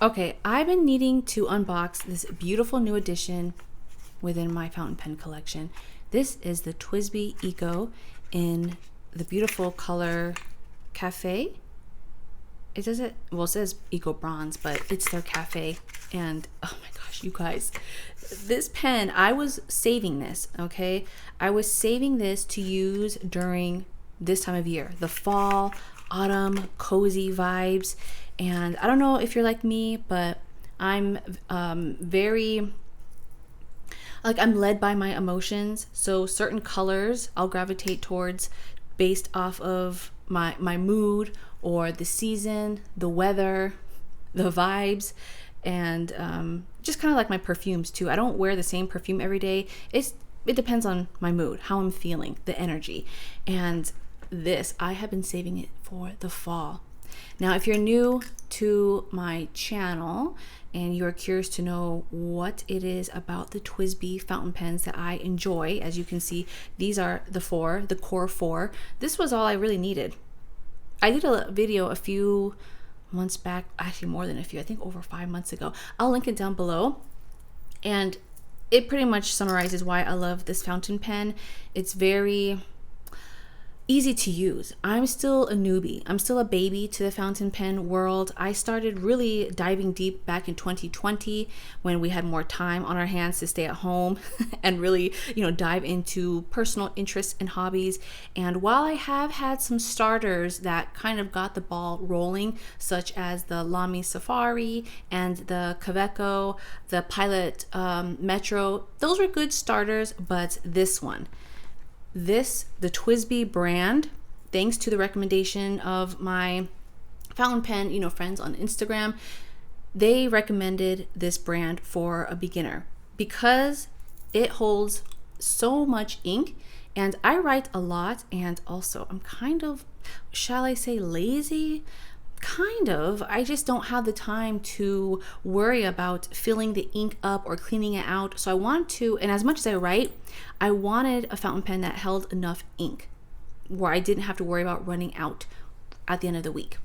Okay, I've been needing to unbox this beautiful new addition within my fountain pen collection. This is the TWSBI Eco in the beautiful color Cafe. It says Eco Bronze, but it's their Cafe. And oh my gosh, you guys, this pen, I was saving this, okay? I was saving this to use during this time of year, the fall, autumn, cozy vibes. And I don't know if you're like me, but I'm very, like, I'm led by my emotions. So certain colors I'll gravitate towards based off of my mood or the season, the weather, the vibes, and just kind of like my perfumes too. I don't wear the same perfume every day. It depends on my mood, how I'm feeling, the energy. And this, I have been saving it for the fall. Now, if you're new to my channel and you're curious to know what it is about the TWSBI fountain pens that I enjoy, as you can see, these are the core four. This was all I really needed. I did a video a few months back, actually more than a few, I think over 5 months ago. I'll link it down below. And it pretty much summarizes why I love this fountain pen. It's very easy to use. I'm still a newbie. I'm still a baby to the fountain pen world. I started really diving deep back in 2020 when we had more time on our hands to stay at home and really, dive into personal interests and hobbies. And while I have had some starters that kind of got the ball rolling, such as the Lamy Safari and the Kaweco, the Pilot Metro, those were good starters, but this one, the TWSBI brand, thanks to the recommendation of my fountain pen, friends on Instagram, they recommended this brand for a beginner because it holds so much ink, and I write a lot, and also I'm kind of, shall I say, lazy? Kind of. I just don't have the time to worry about filling the ink up or cleaning it out. So I want to, and as much as I write, I wanted a fountain pen that held enough ink where I didn't have to worry about running out at the end of the week.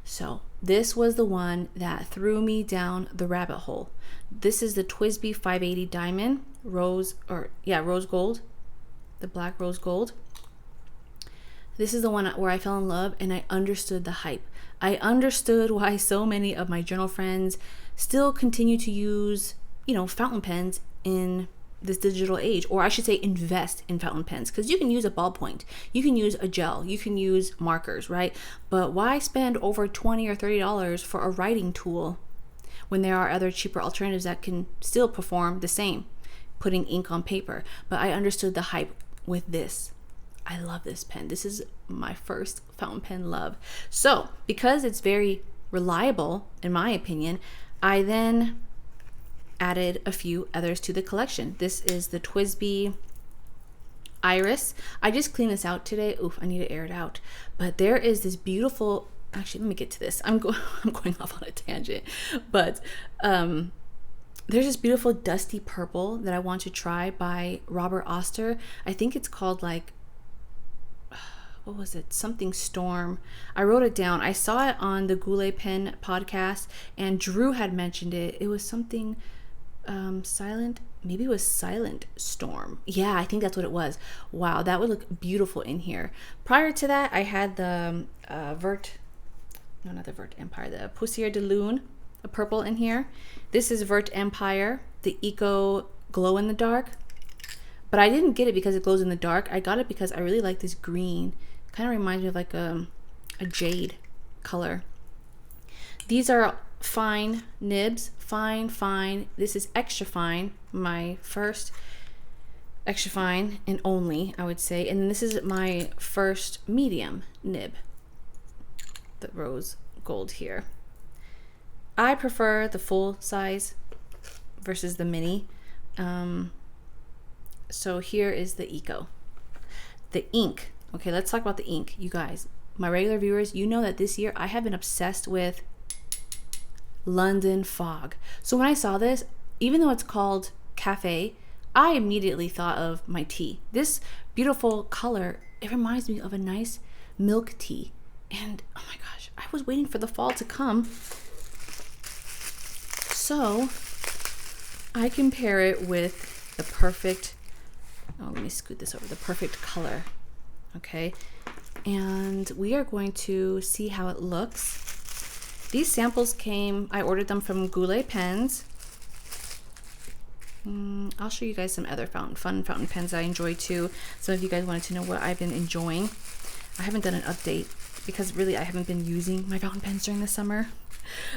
So this was the one that threw me down the rabbit hole. This is the TWSBI 580 Diamond Rose Gold, the black rose gold. This is the one where I fell in love and I understood the hype. I understood why so many of my journal friends still continue to use, fountain pens in this digital age, or I should say invest in fountain pens, because you can use a ballpoint, you can use a gel, you can use markers, right? But why spend over $20 or $30 for a writing tool when there are other cheaper alternatives that can still perform the same, putting ink on paper? But I understood the hype with this. I love this pen. This is my first fountain pen love. So because it's very reliable, in my opinion, I then added a few others to the collection. This is the TWSBI Iris. I just cleaned this out today. Oof, I need to air it out. But there is this beautiful, actually, let me get to this. I'm going off on a tangent. But there's this beautiful dusty purple that I want to try by Robert Oster. I think it's called what was it? Something Storm. I wrote it down. I saw it on the Goulet Pen podcast, and Drew had mentioned it. It was something silent. Maybe it was Silent Storm. Yeah, I think that's what it was. Wow, that would look beautiful in here. Prior to that, I had the not the Vert Empire, the Poussière de Lune, a purple in here. This is Vert Empire, the Eco Glow in the Dark. But I didn't get it because it glows in the dark. I got it because I really like this green. Kind of reminds me of like a jade color. These are fine nibs. Fine. This is extra fine. My first extra fine and only, I would say. And this is my first medium nib. The rose gold here. I prefer the full size versus the mini. So here is the Eco. The ink. Okay, let's talk about the ink. You guys, my regular viewers, you know that this year I have been obsessed with London Fog. So when I saw this, even though it's called Cafe, I immediately thought of my tea. This beautiful color, it reminds me of a nice milk tea. And oh my gosh, I was waiting for the fall to come So I compare it with the perfect, oh, let me scoot this over, the perfect color. Okay. And we are going to see how it looks. These samples came, I ordered them from Goulet Pens. I'll show you guys some other fun fountain pens that I enjoy too. Some of you guys wanted to know what I've been enjoying. I haven't done an update because really I haven't been using my fountain pens during the summer.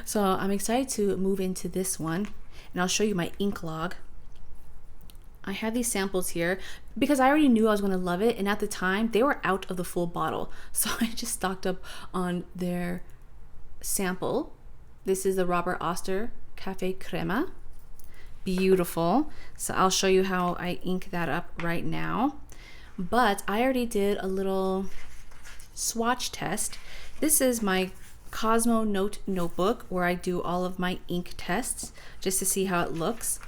So I'm excited to move into this one, and I'll show you my ink log. I have these samples here because I already knew I was going to love it, and at the time they were out of the full bottle. So I just stocked up on their sample. This is the Robert Oster Caffe Crema. Beautiful. So I'll show you how I ink that up right now. But I already did a little swatch test. This is my Cosmo Note notebook where I do all of my ink tests just to see how it looks.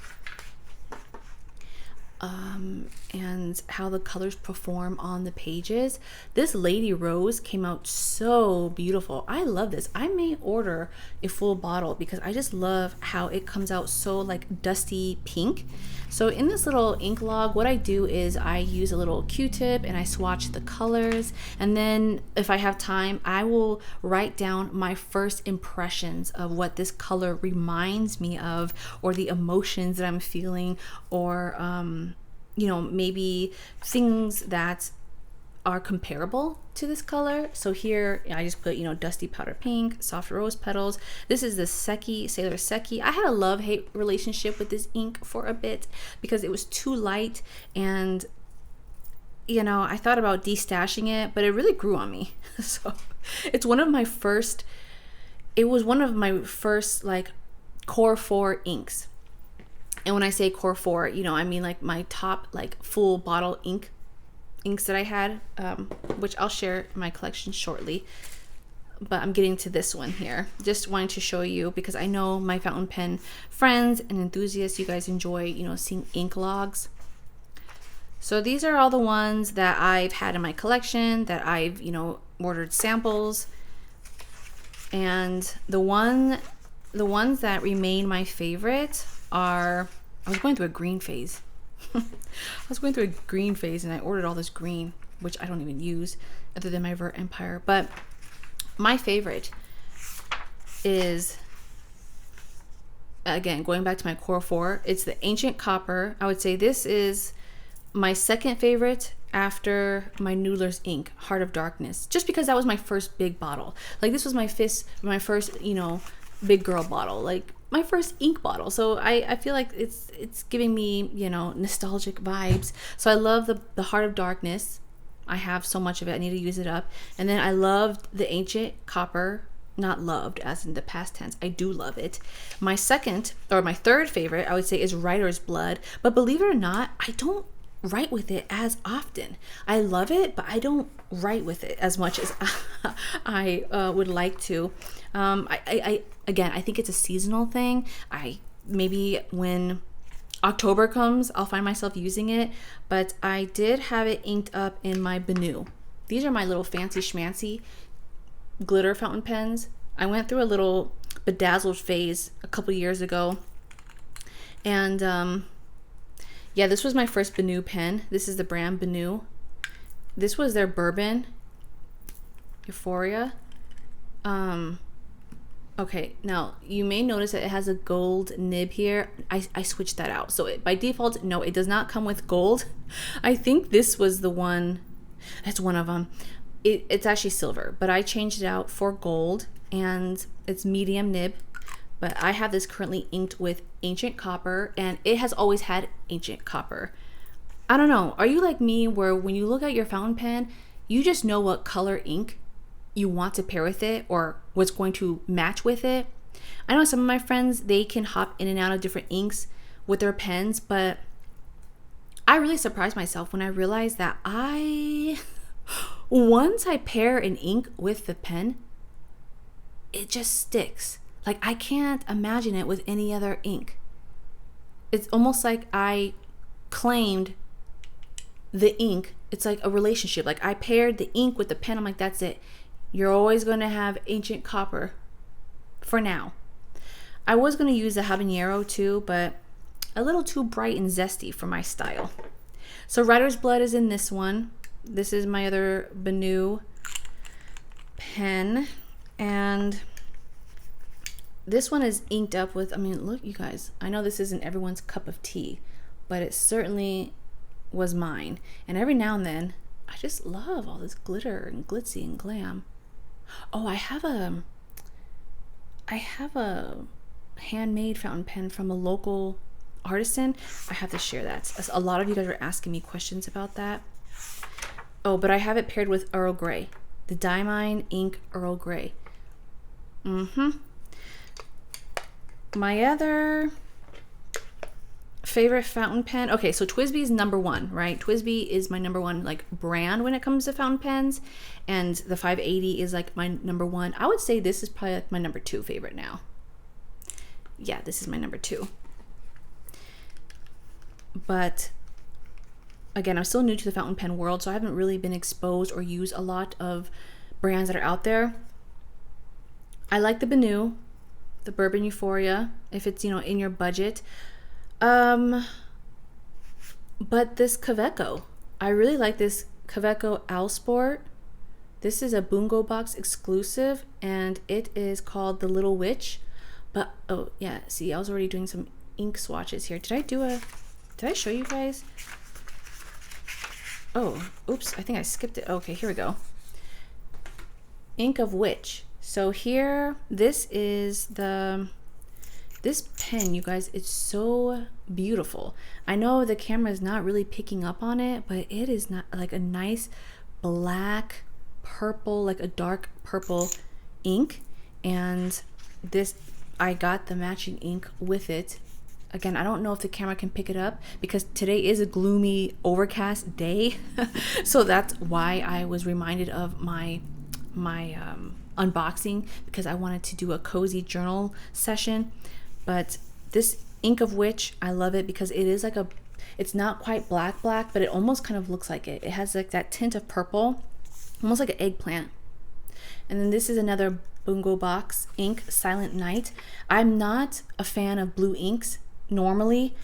And how the colors perform on the pages. This Lady Rose came out so beautiful. I love this. I may order a full bottle because I just love how it comes out so like dusty pink. So in this little ink log, what I do is I use a little Q-tip and I swatch the colors, and then if I have time I will write down my first impressions of what this color reminds me of, or the emotions that I'm feeling, or you know, maybe things that are comparable to this color. So here I just put, you know, dusty powder pink, soft rose petals. This is the Seki, Sailor Seki. I had a love-hate relationship with this ink for a bit because it was too light, and you know, I thought about destashing it, but it really grew on me. So it's one of my first, it was one of my first like core 4 inks. And when I say core 4, you know, I mean like my top like full bottle inks that I had, which I'll share my collection shortly. But I'm getting to this one here. Just wanted to show you because I know my fountain pen friends and enthusiasts, you guys enjoy, you know, seeing ink logs. So these are all the ones that I've had in my collection that I've, you know, ordered samples. And the ones that remain my favorite are, I was going through a green phase. I was going through a green phase and I ordered all this green, which I don't even use other than my Vert Empire. But my favorite is, again, going back to my core 4, it's the Ancient Copper. I would say this is my second favorite after my Noodler's ink, Heart of Darkness, just because that was my first big bottle. Like this was my first, you know, big girl bottle, like my first ink bottle. So I feel like it's giving me, you know, nostalgic vibes. So I love the Heart of Darkness. I have so much of it, I need to use it up. And then I loved the Ancient Copper, not loved as in the past tense, I do love it. My second, or my third favorite, I would say is Writer's Blood. But believe it or not, I don't write with it as often. I love it, but I don't write with it as much as I would like to. Again, I think it's a seasonal thing. Maybe when October comes, I'll find myself using it, but I did have it inked up in my Benu. These are my little fancy schmancy glitter fountain pens. I went through a little bedazzled phase a couple years ago, and yeah, this was my first Benu pen. This is the brand Benu. This was their Bourbon Euphoria. Okay, now you may notice that it has a gold nib here. I switched that out. So by default, no, it does not come with gold. I think this was the one, that's one of them. It's actually silver, but I changed it out for gold, and it's medium nib. But I have this currently inked with Ancient Copper, and it has always had Ancient Copper. I don't know, are you like me where when you look at your fountain pen, you just know what color ink you want to pair with it or what's going to match with it? I know some of my friends, they can hop in and out of different inks with their pens, but I really surprised myself when I realized that once I pair an ink with the pen, it just sticks. Like I can't imagine it with any other ink. It's almost like I claimed the ink. It's like a relationship. Like I paired the ink with the pen. I'm like, that's it. You're always going to have Ancient Copper for now. I was going to use the habanero too, but a little too bright and zesty for my style. So Writer's Blood is in this one. This is my other Benu pen, and this one is inked up with, I mean, look, you guys, I know this isn't everyone's cup of tea, but it certainly was mine. And every now and then, I just love all this glitter and glitzy and glam. Oh, I have a handmade fountain pen from a local artisan. I have to share that. A lot of you guys are asking me questions about that. Oh, but I have it paired with Earl Grey, the Diamine Ink Earl Grey. My other favorite fountain pen. Okay, so TWSBI is number one, right? TWSBI is my number one like brand when it comes to fountain pens, and the 580 is like my number one. I would say this is probably like my number two favorite now. Yeah, this is my number two. But again, I'm still new to the fountain pen world, so I haven't really been exposed or used a lot of brands that are out there. I like the Benu, the Bourbon Euphoria, if it's, you know, in your budget. But this Kaweco, I really like this Kaweco Alsport. This is a Bungo Box exclusive, and it is called the Little Witch. But oh yeah, see, I was already doing some ink swatches here. Did I show you guys? Oh, oops, I think I skipped it. Okay, here we go. Ink of Witch. So here, this pen, you guys, it's so beautiful. I know the camera is not really picking up on it, but it is not like a nice black purple, like a dark purple ink. And this, I got the matching ink with it. Again, I don't know if the camera can pick it up because today is a gloomy, overcast day. So that's why I was reminded of my unboxing, because I wanted to do a cozy journal session. But this Ink of Witch, I love it because it is like it's not quite black, but it almost kind of looks like it. It has like that tint of purple, almost like an eggplant. And then this is another Bungo Box ink, Silent Night. I'm not a fan of blue inks normally,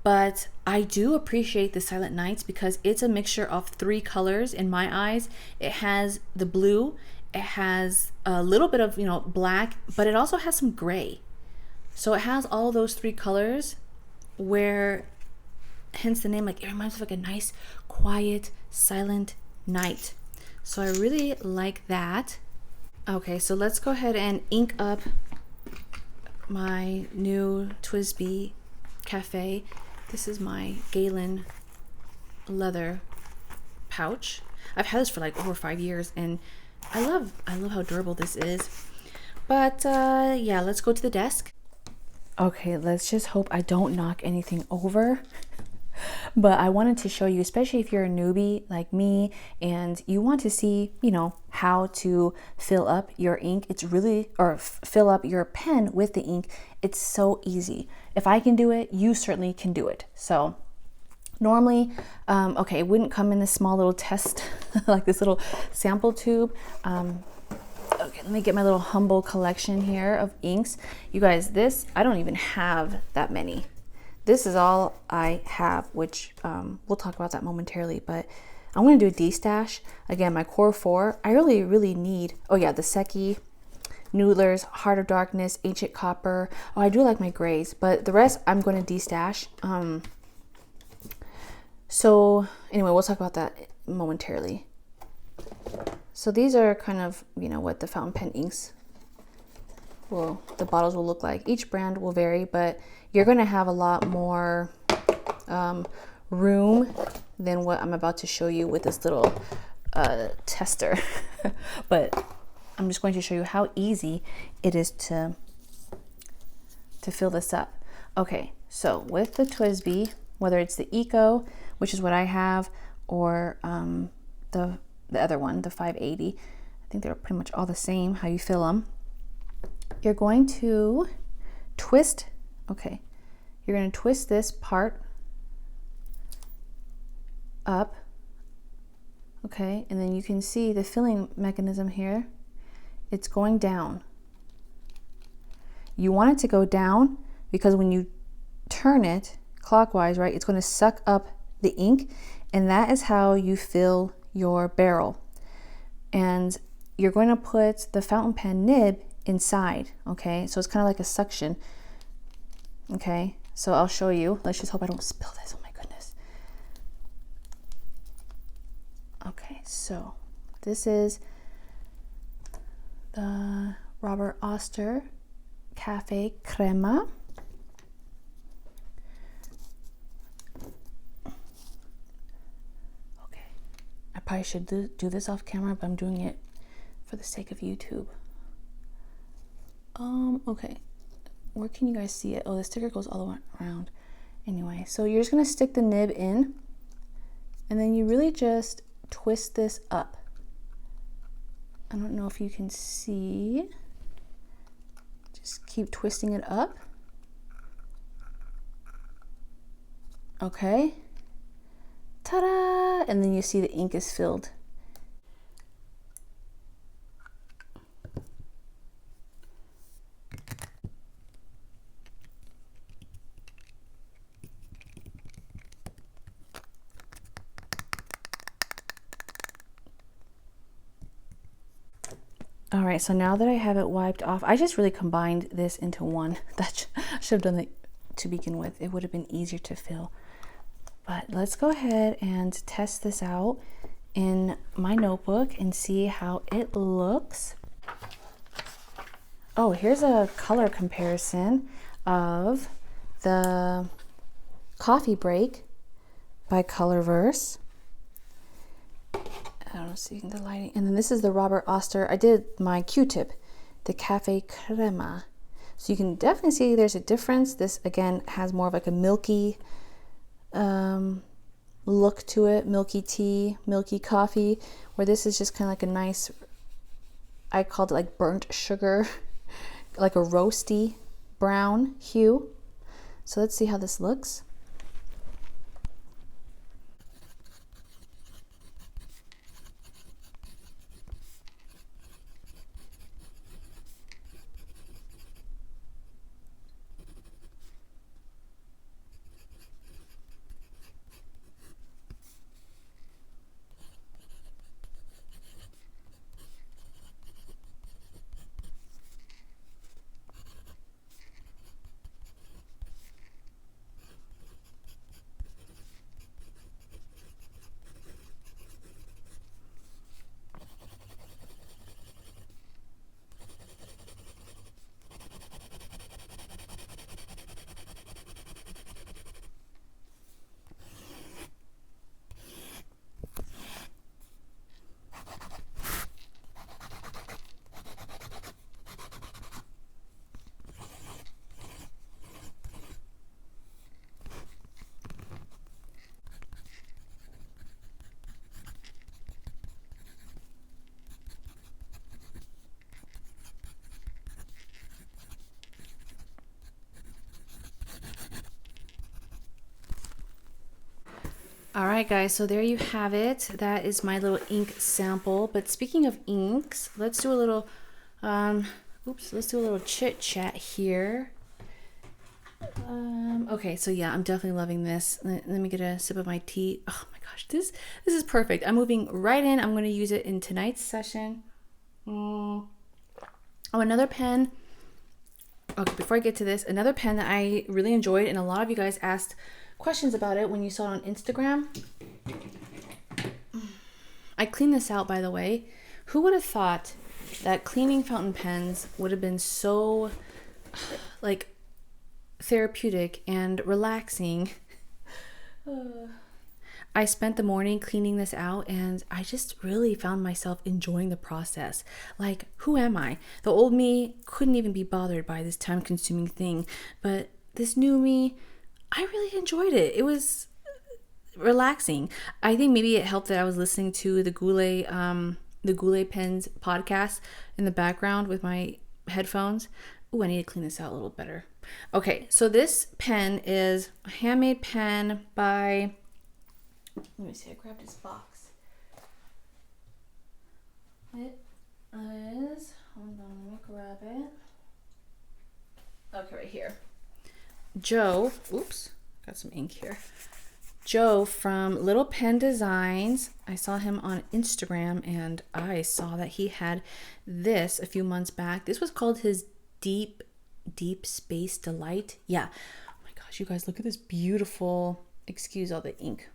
but I do appreciate the Silent Nights because it's a mixture of three colors in my eyes. It has the blue, it has a little bit of, you know, black, but it also has some gray. So it has all those three colors, where hence the name, like it reminds me of like a nice quiet silent night. So I really like that. Okay, so let's go ahead and ink up my new TWSBI Caffe. This is my Galen leather pouch. I've had this for like over 5 years, and I love how durable this is. But yeah, let's go to the desk. Okay, let's just hope I don't knock anything over. But I wanted to show you, especially if you're a newbie like me and you want to see, you know, how to fill up your ink. It's really, or fill up your pen with the ink. It's so easy. If I can do it, you certainly can do it. So normally, okay, it wouldn't come in this small little test, like this little sample tube. Okay, let me get my little humble collection here of inks. You guys, this, I don't even have that many. This is all I have, which we'll talk about that momentarily, but I'm going to do a D-stash. Again, my core 4, I really need, oh yeah, the Seki, Noodler's, Heart of Darkness, Ancient Copper. Oh, I do like my grays, but the rest I'm going to D-stash. So anyway, we'll talk about that momentarily. So these are kind of, you know, what the fountain pen inks will, the bottles will look like. Each brand will vary, but you're going to have a lot more room than what I'm about to show you with this little tester. But I'm just going to show you how easy it is to fill this up. Okay, so with the TWSBI, whether it's the Eco, which is what I have, or the other one, the 580, I think they're pretty much all the same, how you fill them. You're going to twist, okay, you're going to twist this part up, okay, and then you can see the filling mechanism here. It's going down. You want it to go down because when you turn it clockwise, right, it's going to suck up the ink, and that is how you fill your barrel. And you're going to put the fountain pen nib inside, okay? So it's kind of like a suction, okay? So I'll show you. Let's just hope I don't spill this. Oh my goodness. Okay, so this is the Robert Oster Caffe Crema. Okay, I probably should do this off camera, but I'm doing it for the sake of YouTube. Okay, where can you guys see it? Oh, the sticker goes all the way around. Anyway, so you're just gonna stick the nib in, and then you really just twist this up. I don't know if you can see. Just keep twisting it up. Okay. Ta-da! And then you see the ink is filled. All right, so now that I have it wiped off, I just really combined this into one. That I should have done that to begin with. It would have been easier to fill. But let's go ahead and test this out in my notebook and see how it looks. Oh, here's a color comparison of the Coffee Break by Colorverse. I don't know, seeing the lighting. And then this is the Robert Oster. I did my Q-tip, the Caffe Crema. So you can definitely see there's a difference. This again has more of like a milky look to it, milky tea, milky coffee, where this is just kind of like a nice, I called it like burnt sugar, like a roasty brown hue. So let's see how this looks. All right, guys, so there you have it. That is my little ink sample. But speaking of inks, let's do a little, let's do a little chit chat here. Okay, so yeah, I'm definitely loving this. Let me get a sip of my tea. Oh my gosh, this is perfect. I'm moving right in. I'm going to use it in tonight's session. Oh, another pen. Okay, before I get to this, another pen that I really enjoyed, and a lot of you guys asked questions about it when you saw it on Instagram. I cleaned this out, by the way. Who would have thought that cleaning fountain pens would have been so like therapeutic and relaxing? I spent the morning cleaning this out, and I just really found myself enjoying the process. Like, who am I? The old me couldn't even be bothered by this time-consuming thing, but this new me, I really enjoyed it. It was relaxing. I think maybe it helped that I was listening to the Goulet Pens podcast in the background with my headphones. Ooh, I need to clean this out a little better. Okay, so this pen is a handmade pen by, let me see, I grabbed this box. It is, hold on, let me grab it. Okay, right here. Joe, oops, got some ink here. Joe from Little Pen Designs. I saw him on Instagram and I saw that he had this a few months back. This was called his Deep Space Delight. Yeah. Oh my gosh, you guys, look at this beautiful, excuse all the ink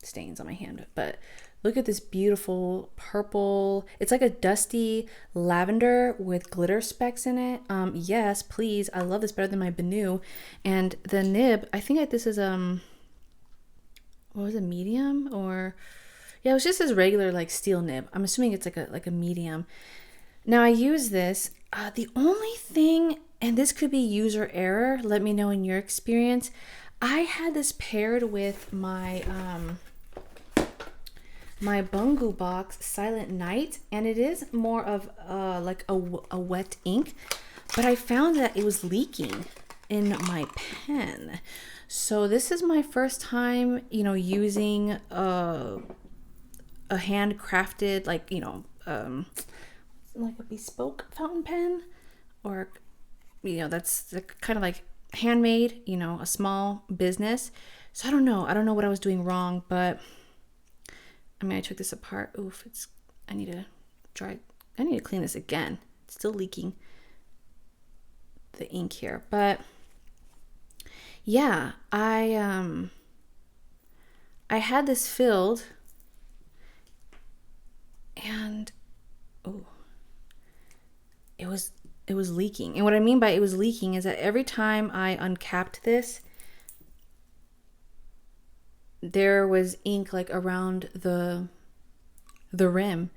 stains on my hand, but look at this beautiful purple. It's like a dusty lavender with glitter specks in it. Yes, please. I love this better than my Benu. And the nib, I think this is what was it, medium? Or yeah, it was just this regular like steel nib. I'm assuming it's like a medium. Now I use this. The only thing, and this could be user error, let me know in your experience. I had this paired with my my Bungu Box Silent Night, and it is more of like a wet ink, but I found that it was leaking in my pen. So this is my first time, you know, using a handcrafted, like, you know, like a bespoke fountain pen, or, you know, that's kind of like handmade, you know, a small business. So I don't know what I was doing wrong, but I mean, I took this apart. Oof, I need to clean this again. It's still leaking the ink here, but yeah, I had this filled, and it was leaking. And what I mean by it was leaking is that every time I uncapped this, there was ink like around the rim.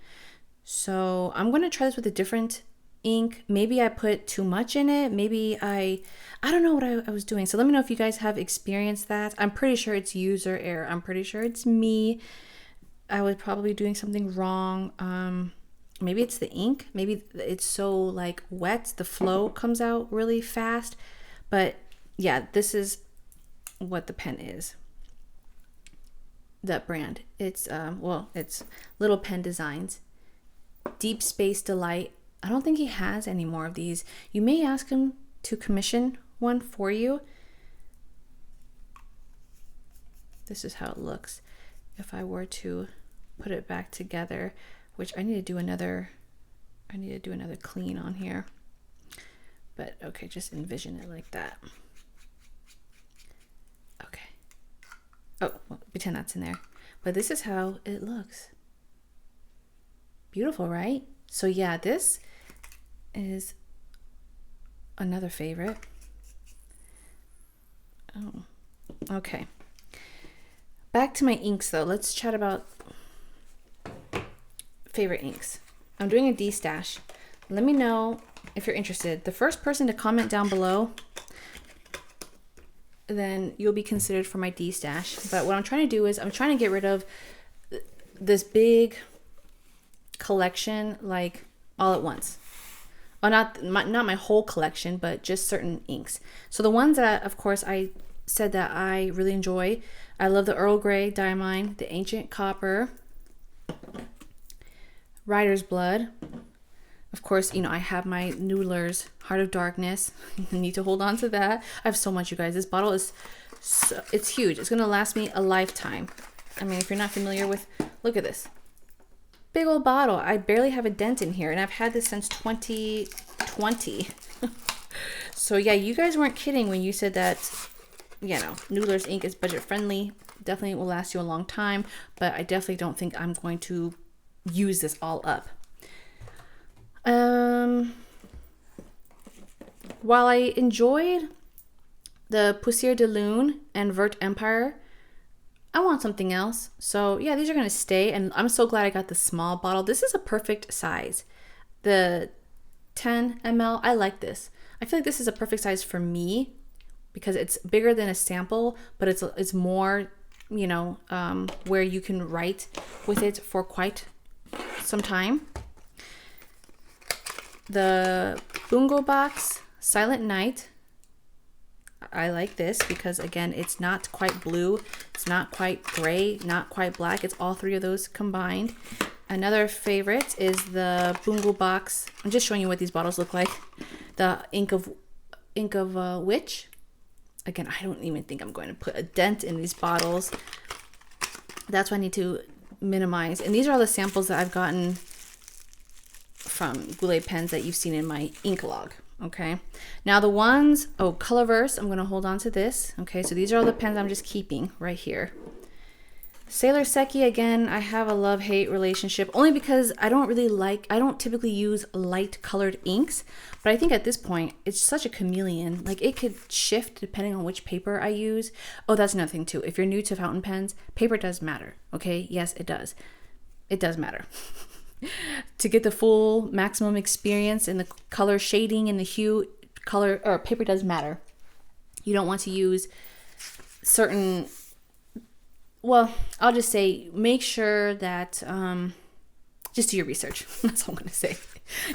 So I'm going to try this with a different ink. Maybe I put too much in it. Maybe I don't know what I was doing. So let me know if you guys have experienced that. I'm pretty sure it's user error. I'm pretty sure it's me. I was probably doing something wrong. Maybe it's the ink. Maybe it's so like wet, the flow comes out really fast. But yeah, this is what the pen is. That brand. It's it's Little Pen Designs. Deep Space Delight. I don't think he has any more of these. You may ask him to commission one for you. This is how it looks if I were to put it back together, which I need to do another clean on here. But okay, just envision it like that. Okay. Oh, well, pretend that's in there. But this is how it looks. Beautiful, right? So yeah, this is another favorite. Oh, okay. Back to my inks though. Let's chat about favorite inks. I'm doing a D-stash. Let me know if you're interested. The first person to comment down below, then you'll be considered for my D-stash. But what I'm trying to do is I'm trying to get rid of this big collection like all at once. Well, not my whole collection, but just certain inks. So the ones that, of course, I said that I really enjoy. I love the Earl Grey Diamine, the Ancient Copper, Rider's Blood. Of course, you know, I have my Noodler's Heart of Darkness. I need to hold on to that. I have so much, you guys. This bottle is, it's huge. It's going to last me a lifetime. I mean, if you're not familiar with, look at this. Big old bottle. I barely have a dent in here, and I've had this since 2020. So yeah, you guys weren't kidding when you said that, you know, Noodler's ink is budget friendly. Definitely will last you a long time, but I definitely don't think I'm going to use this all up. While I enjoyed the Poussière de Lune and Vert Empire, I want something else. So yeah, these are going to stay, and I'm so glad I got the small bottle. This is a perfect size. The 10 ml, I like this. I feel like this is a perfect size for me because it's bigger than a sample, but it's more, you know, where you can write with it for quite some time. The Bungu Box Silent Night. I like this because, again, it's not quite blue, it's not quite gray, not quite black. It's all three of those combined. Another favorite is the Bungu Box. I'm just showing you what these bottles look like. The Ink of ink of Witch. Again, I don't even think I'm going to put a dent in these bottles. That's what I need to minimize. And these are all the samples that I've gotten from Goulet pens that you've seen in my ink log. Okay, now the ones, Colorverse, I'm going to hold on to this. Okay, so these are all the pens I'm just keeping right here. Sailor Seki, again, I have a love-hate relationship only because I don't typically use light colored inks, but I think at this point it's such a chameleon. Like, it could shift depending on which paper I use. Oh, that's another thing too. If you're new to fountain pens, paper does matter. Okay, yes, it does. It does matter. To get the full maximum experience in the color shading and the hue, paper does matter. You don't want to use certain, well, I'll just say make sure that just do your research. That's all I'm going to say.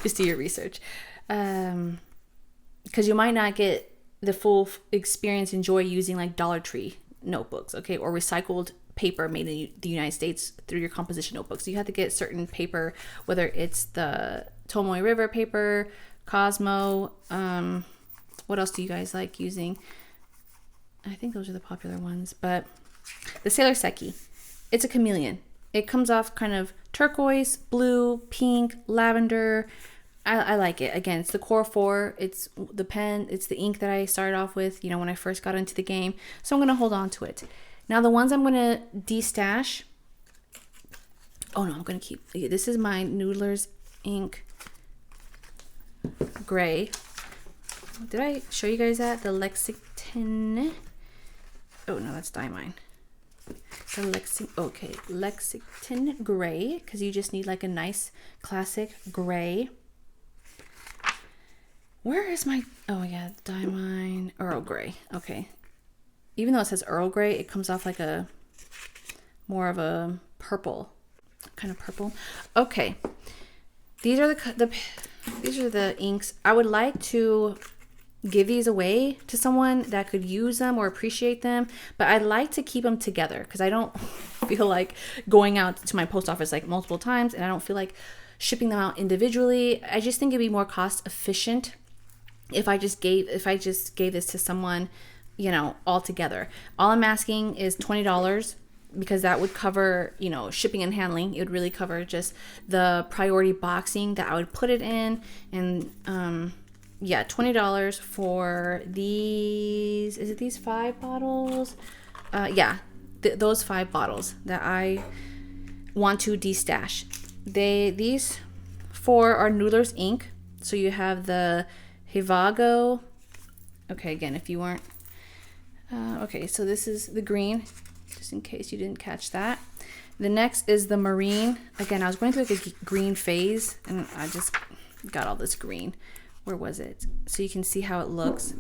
Just do your research. Because you might not get the full experience and joy using like Dollar Tree notebooks, okay, or recycled paper made in the United States through your composition notebooks. So you have to get certain paper, whether it's the Tomoe River paper, Cosmo, what else do you guys like using? I think those are the popular ones, but the Sailor Seki, it's a chameleon. It comes off kind of turquoise, blue, pink, lavender. I like it. Again, it's the Core 4. It's the pen. It's the ink that I started off with, when I first got into the game. So I'm going to hold on to it. Now the ones I'm going to de-stash. Oh no, I'm going to keep. This is my Noodler's ink gray. Did I show you guys that? The Lexington. Oh no, that's Diamine. The Lexington gray, because you just need like a nice classic gray. Where is my, oh yeah, Diamine Earl Grey. Okay. Even though it says Earl Grey, it comes off like a more of a purple, kind of purple. Okay. These are the inks. I would like to give these away to someone that could use them or appreciate them, but I'd like to keep them together because I don't feel like going out to my post office like multiple times, and I don't feel like shipping them out individually. I just think it'd be more cost efficient if I just gave this to someone, all together. All I'm asking is $20 because that would cover, shipping and handling. It would really cover just the priority boxing that I would put it in. And yeah, $20 for these. Is it these 5 bottles? Yeah, those 5 bottles that I want to de-stash. These 4 are Noodler's ink. So you have the Hivago. Okay, again, if you weren't okay, so this is the green, just in case you didn't catch that. The next is the marine. Again, I was going through like a green phase and I just got all this green. Where was it? So you can see how it looks.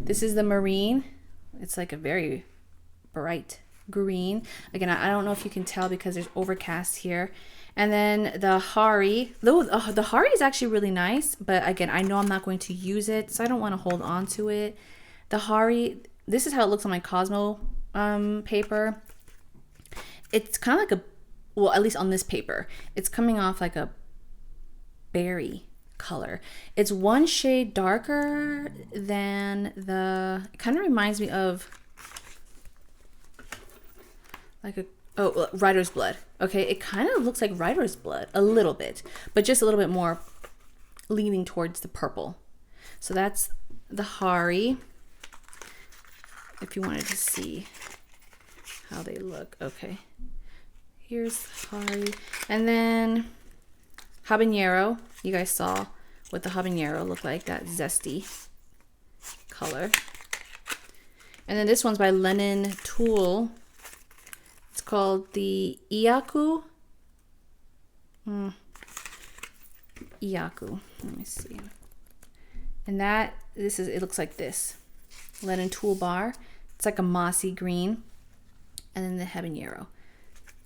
This is the marine. It's like a very bright green. Again, I don't know if you can tell because there's overcast here. And then the Hari. The Hari is actually really nice, but again, I know I'm not going to use it, so I don't want to hold on to it. The Hari, this is how it looks on my Cosmo paper. It's kind of like well, at least on this paper, it's coming off like a berry color. It's one shade darker than it kind of reminds me of like Rider's Blood. Okay, it kind of looks like Rider's Blood a little bit, but just a little bit more leaning towards the purple. So that's the Hari. If you wanted to see how they look. Okay, here's Hari. And then Habanero. You guys saw what the Habanero looked like, that zesty color. And then this one's by Lennon Tool. It's called the Iyaku. Iyaku. Let me see. And it looks like this. Lennon Tool bar. It's like a mossy green. And then the Habanero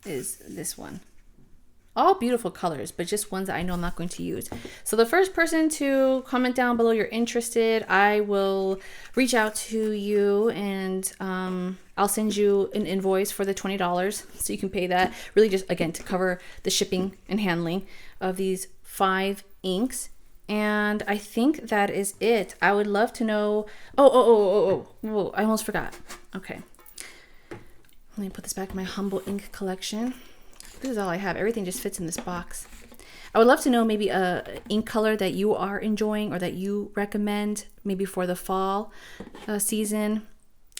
is this one. All beautiful colors, but just ones that I know I'm not going to use. So the first person to comment down below you're interested, I will reach out to you and I'll send you an invoice for the $20 so you can pay that. Really just, again, to cover the shipping and handling of these 5 inks. And I think that is it. I would love to know. Oh, I almost forgot. Okay. Let me put this back in my humble ink collection. This is all I have. Everything just fits in this box. I would love to know maybe a ink color that you are enjoying or that you recommend maybe for the fall season,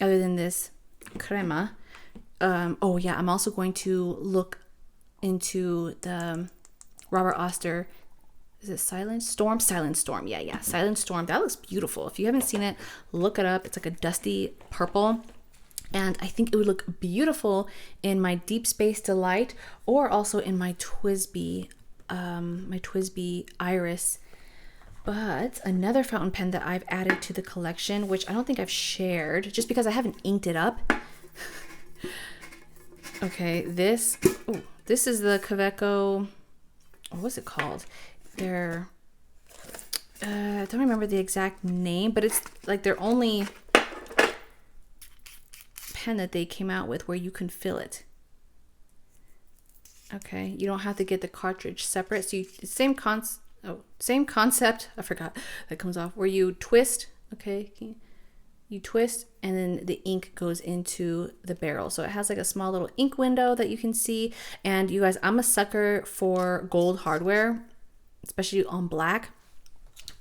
other than this crema. Oh yeah, I'm also going to look into the Robert Oster. Is it Silent Storm? Silent Storm. Yeah. Silent Storm. That looks beautiful. If you haven't seen it, look it up. It's like a dusty purple. And I think it would look beautiful in my Deep Space Delight or also in my TWSBI Iris. But another fountain pen that I've added to the collection, which I don't think I've shared just because I haven't inked it up. Okay, this is the Kaweco, what was it called? I don't remember the exact name, but it's like their only pen that they came out with where you can fill it. Okay, you don't have to get the cartridge separate. So same concept. I forgot that comes off where you twist. Okay, you twist and then the ink goes into the barrel. So it has like a small little ink window that you can see. And you guys, I'm a sucker for gold hardware, especially on black.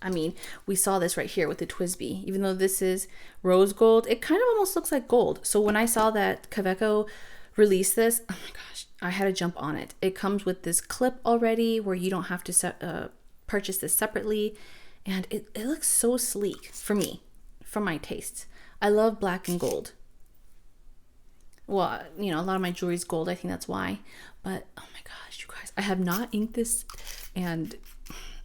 I mean, we saw this right here with the TWSBI. Even though this is rose gold, it kind of almost looks like gold. So when I saw that Kaweco released this, oh my gosh, I had to jump on it. It comes with this clip already where you don't have to purchase this separately. And it looks so sleek for me, for my tastes. I love black and gold. Well, you know, a lot of my jewelry is gold. I think that's why. But oh my gosh, you guys, I have not inked this, and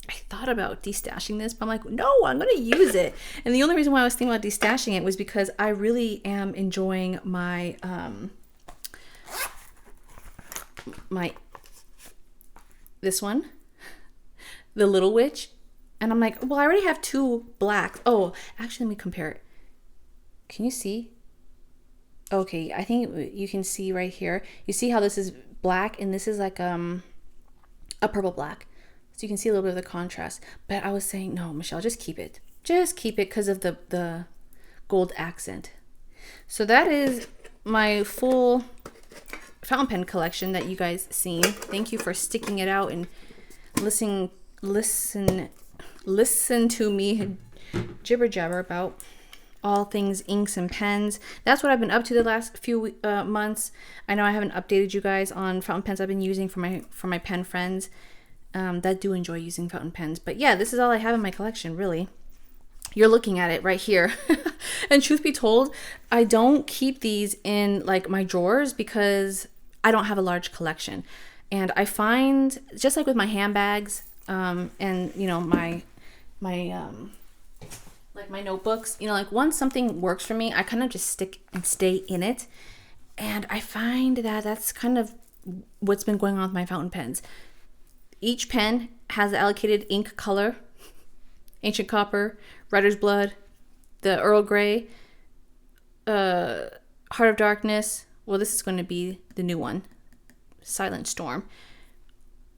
I thought about destashing this, but I'm like, no, I'm going to use it. And the only reason why I was thinking about destashing it was because I really am enjoying my, this one, the Little Witch. And I'm like, well, I already have two blacks. Oh, actually, let me compare it. Can you see? Okay, I think you can see right here. You see how this is black and this is like a purple black. So you can see a little bit of the contrast. But I was saying, no, Michelle, just keep it. Just keep it because of the gold accent. So that is my full fountain pen collection that you guys seen. Thank you for sticking it out and listen to me jibber jabber about all things inks and pens. That's what I've been up to the last few months. I know I haven't updated you guys on fountain pens I've been using for my pen friends that do enjoy using fountain pens. But yeah, this is all I have in my collection, really. You're looking at it right here. And truth be told, I don't keep these in like my drawers because I don't have a large collection. And I find, just like with my handbags and you know my like my notebooks, you know, like once something works for me, I kind of just stick and stay in it. And I find that that's kind of what's been going on with my fountain pens. Each pen has the allocated ink color: Ancient Copper, Writer's Blood, the Earl Grey, Heart of Darkness. Well, this is going to be the new one, Silent Storm.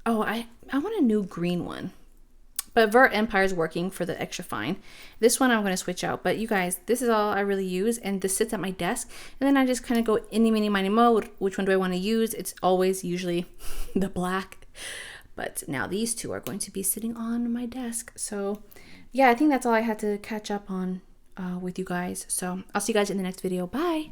Oh, I want a new green one. But Vert Empire is working for the extra fine. This one I'm going to switch out. But you guys, this is all I really use. And this sits at my desk. And then I just kind of go eeny, meeny, miny, mo. Which one do I want to use? It's always usually the black. But now these two are going to be sitting on my desk. So yeah, I think that's all I had to catch up on with you guys. So I'll see you guys in the next video. Bye.